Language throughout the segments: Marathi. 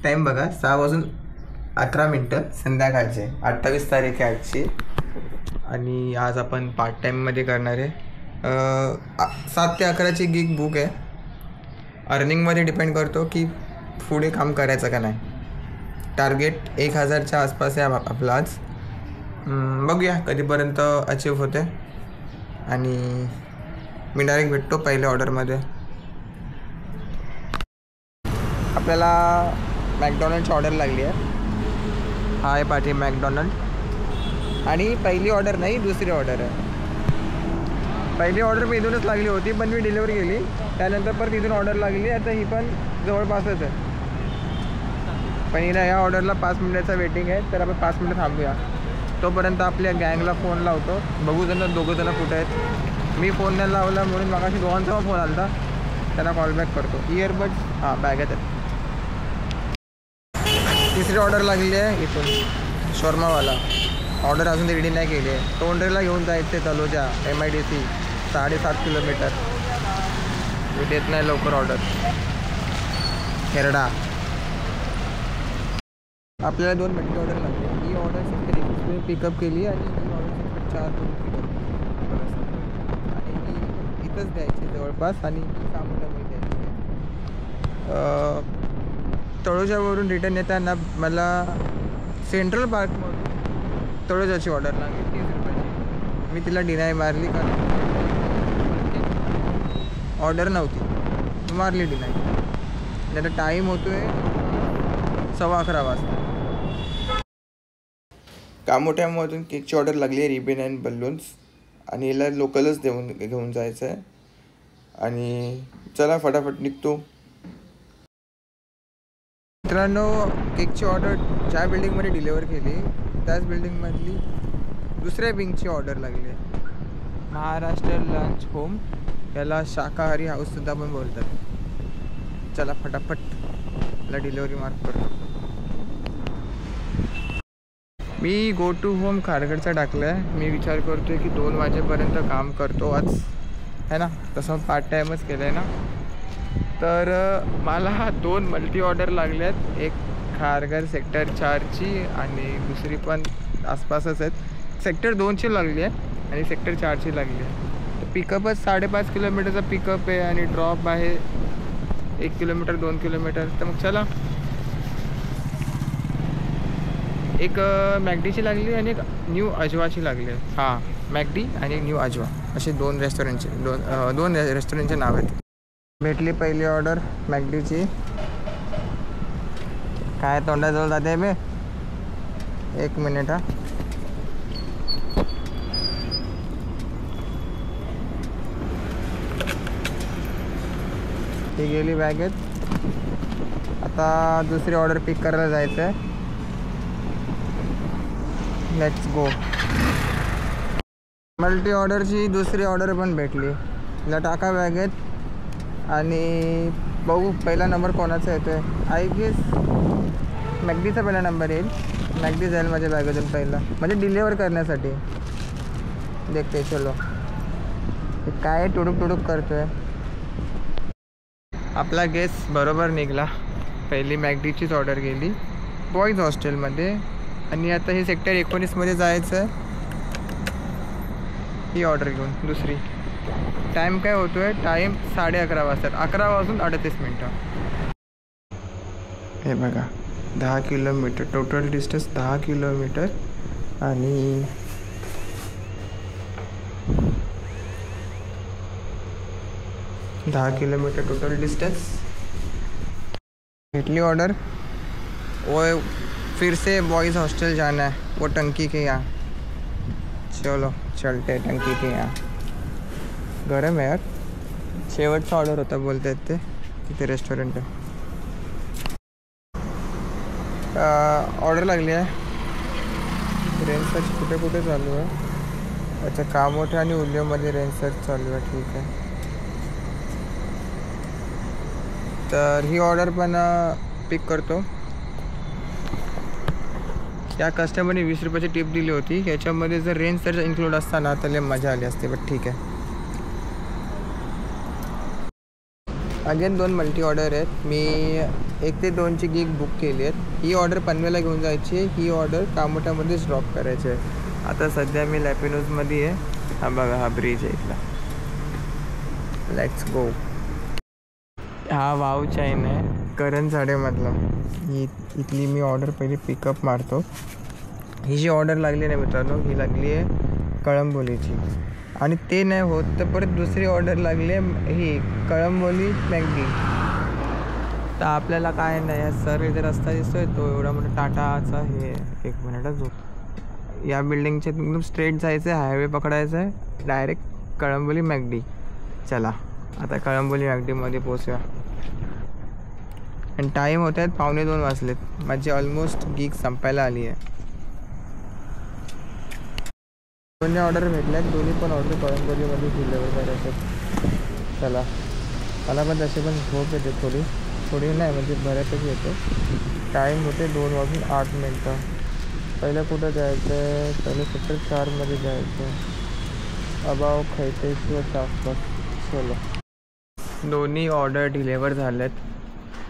टाईम बघा 6:11 संध्याकाळचे 28 तारीख आहे आजची. आणि आज आपण पार्ट टाईममध्ये करणार आहे. 7 ते 11ची गिग बुक आहे. अर्निंगमध्ये डिपेंड करतो की पुढे काम करायचं का नाही. टार्गेट 1000च्या आसपास आहे आपला आज. बघूया कधीपर्यंत अचीव होते. आणि मी डायरेक्ट भेटतो पहिल्या ऑर्डरमध्ये. आपल्याला मॅकडॉनल्डची ऑर्डर लागली आहे. हा आहे पाठी मॅकडॉनल्ड. आणि पहिली ऑर्डर नाही, दुसरी ऑर्डर आहे. पहिली ऑर्डर मी इथूनच लागली होती, पण मी डिलिव्हरी केली. त्यानंतर परत इथून ऑर्डर लागली. आता ही पण जवळपासच आहे, पण हिला या ऑर्डरला 5 मिनिटाचा वेटिंग आहे. तर आपण 5 मिनिटं थांबूया. तोपर्यंत आपल्या गँगला फोन लावतो. बघू जण दोघंजणं कुठे आहेत. मी फोन नाही लावला म्हणून मगाशी दोघांचा फोन आला होता. त्यांना कॉलबॅक करतो. इयरबड्स बॅगेत आहेत. तिसरी ऑर्डर लागली आहे इथून शॉर्मावाला. ऑर्डर अजून रेडी नाही केली आहे. तोंडरेला घेऊन जायचं आहे. Taloja MIDC 7.5 kilometre. मी देत नाही लवकर ऑर्डर. खेरडा. आपल्याला 2 मिनिटची ऑर्डर लागली. ही ऑर्डर सेक्टर 21 पिकअप केली आणि ही ऑर्डर सेक्टर 4 पिकअप आणि ही इथंच द्यायची जवळपास. आणि ही सामोल्यामध्ये द्यायची. तळोजावरून रिटर्न येताना मला सेंट्रल पार्कमधून तळोजाची ऑर्डर लागली 30 रुपयाची. मी तिला डिनाय मारली कारण ऑर्डर नव्हती. मारली डिनाय. आता टाईम होतो आहे 11:15 वाजता. कामोठ्यामधून केकची ऑर्डर लागली आहे. Ribbon and balloons. आणि याला लोकलच घेऊन जायचं आहे. आणि चला फटाफट निघतो. मित्रांनो, केकची ऑर्डर ज्या बिल्डिंगमध्ये डिलिव्हर केली त्याच बिल्डिंगमधली दुसऱ्या विंगची ऑर्डर लागली आहे. Maharashtra lunch home. याला शाकाहारी हाऊससुद्धा पण बोलतात. चला फटाफट याला डिलिव्हरी मार्क करतो. मी गो टू होम खारघरचा टाकलं आहे. मी विचार करतो आहे की 2 वाजेपर्यंत काम करतो आज, है ना. तसं पार्ट टाईमच केलं आहे ना. तर मला 2 मल्टी ऑर्डर लागले आहेत. एक खारघर सेक्टर 4ची आणि दुसरी पण आसपासच आहेत. सेक्टर 2ची लागली आहे आणि सेक्टर 4ची लागली आहे. तर पिकअपच 5.5 किलोमीटरचा पिकअप आहे आणि ड्रॉप आहे 1 किलोमीटर 2 किलोमीटर. तर मग चला. एक मॅकडीची लागली आणि एक न्यू अजवाची लागली आहे. हां, मॅकडी आणि न्यू अजवा असे 2 रेस्टॉरंटचे 2 रेस्टॉरंटचे नाव आहेत. भेटली पहिली ऑर्डर मॅकडीची. काय तोंडाजवळ जाते बे. 1 मिनिट. हा, ती गेली बॅगेत. आता दुसरी ऑर्डर पिक करायला जायचं आहे. Let's go. मल्टी ऑर्डरची दुसरी ऑर्डर पण भेटली. तिला टाका बॅगेत आणि बघू पहिला नंबर कोणाचा येतो आहे. आय गेस मॅकडीचा पहिला नंबर येईल. मॅकडी जाईल माझ्या बॅगेतून पहिला, म्हणजे डिलिव्हर करण्यासाठी. देखते चलो. काय टुडूक टुडूक करतो आहे. आपला गेस बरोबर निघाला. पहिली मॅकडीचीच ऑर्डर गेली बॉईज हॉस्टेलमध्ये. आणि आता हे सेक्टर 19मध्ये जायचं आहे ही ऑर्डर घेऊन दुसरी. टाईम काय होतो आहे. टाईम 11:30 वाजतात. 11 वाजून 38 मिनटं. हे बघा 10 किलोमीटर टोटल डिस्टन्स. 10 किलोमीटर आणि 10 किलोमीटर टोटल डिस्टेंस. भेटली ऑर्डर. वो फिर से बॉयज़ हॉस्टल जाना है. वो टंकी के यहाँ. चलो चलते टंकी के यहाँ. गरम आहे यार. शेवटचा ऑर्डर होता बोलत आहेत ते. तिथे रेस्टॉरंट आहे. ऑर्डर लागली आहे. रेंज सर्च कुठे कुठे चालू आहे. अच्छा, कामोठे आणि उल्ह्यामध्ये रेंज सर्च चालू आहे. ठीक आहे. तर ही ऑर्डर पण पिक करतो. त्या कस्टमरने 20 रुपयाची टिप दिली होती. याच्यामध्ये जर रेंज सर्च इन्क्लूड असताना तर मजा आली असते. बट ठीक आहे. अगेन 2 मल्टी ऑर्डर आहेत. मी 1 ते 2ची गिग बुक केली आहेत. ही ऑर्डर पनवेलला घेऊन जायची आहे, ही ऑर्डर कामोठ्यामध्येच ड्रॉप करायची आहे. आता सध्या मी लॅपिनोजमध्ये आहे. हा बघा, हा ब्रिज आहे इथला. Let's go. हा वाव चैन आहे करण साडेमधला. इथली मी ऑर्डर पहिली पिकअप मारतो. ही जी ऑर्डर लागली ना मित्रांनो, ही लागली आहे कळंबोलीची. आणि ते नाही होत तर परत दुसरी ऑर्डर लागली आहे ही कळंबोली मॅगडी. तर आपल्याला काय नाही, सर इथे रस्ता दिसतोय तो एवढा मोठा टाटाचा. हे 1 मिनिटच होत. या बिल्डिंगच्या एकदम स्ट्रेट जायचं आहे, हायवे पकडायचा आहे, डायरेक्ट कळंबोली मॅगडी. चला आता कळंबोली मॅगडीमध्ये पोचूया. आणि टाईम होत आहेत 1:45 वाजलेत. माझी ऑलमोस्ट गिग संपायला आली आहे. दोन्ही ऑर्डर भेटल्या आहेत. दोन्ही पण ऑर्डर कळंबोलीमध्ये डिलिव्हर करायचं. चला मला पण तशी पण झोप येते थोडी नाही म्हणजे बऱ्यापैकी येते. टाईम होते 2:08. पहिलं कुठं जायचं आहे? पहिलं सेक्टर 4मध्ये जायचं आहे. अबाव खैतेश्वरच्या आसपास. चलो दोन्ही ऑर्डर डिलिव्हर झाल्यात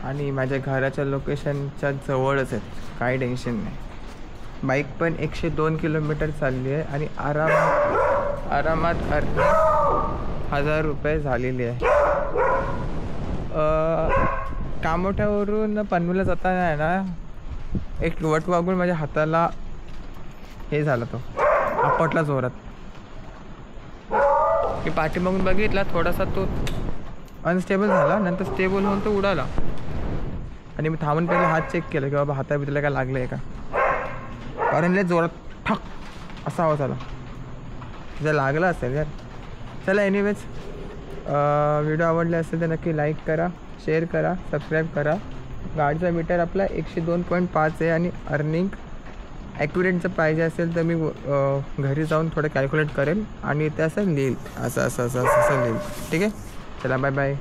आणि माझ्या घराच्या लोकेशनच्या जवळच आहेत. काही टेन्शन नाही. बाईक पण 102 किलोमीटर चालली आहे आणि आरामात 1000 रुपये झालेली आहे. कामोठ्यावरून पनवेलला जाताना आहे ना, एक वट वागून माझ्या हाताला हे झालं, तो आपटला जोरात. मी पाठीमागून बघितला, थोडासा तो अनस्टेबल झाला, नंतर स्टेबल होऊन तो उडाला. आणि मी थांबून पहिले हात चेक केला की बाबा हाताबिताला काय लागलं आहे का, कारण लय जोरात ठक असा आवाज आला. जर लागला असेल यार. चला एनिवेज, व्हिडिओ आवडले असेल तर नक्की लाईक करा, शेअर करा, सबस्क्राईब करा. गाडीचा मीटर आपला 102.5 आहे आणि अर्निंग ॲक्युरेट जर पाहिजे असेल तर मी घरी जाऊन थोडं कॅल्क्युलेट करेल आणि ते असं लिहिल, असं लिहिल. ठीक आहे, चला बाय बाय.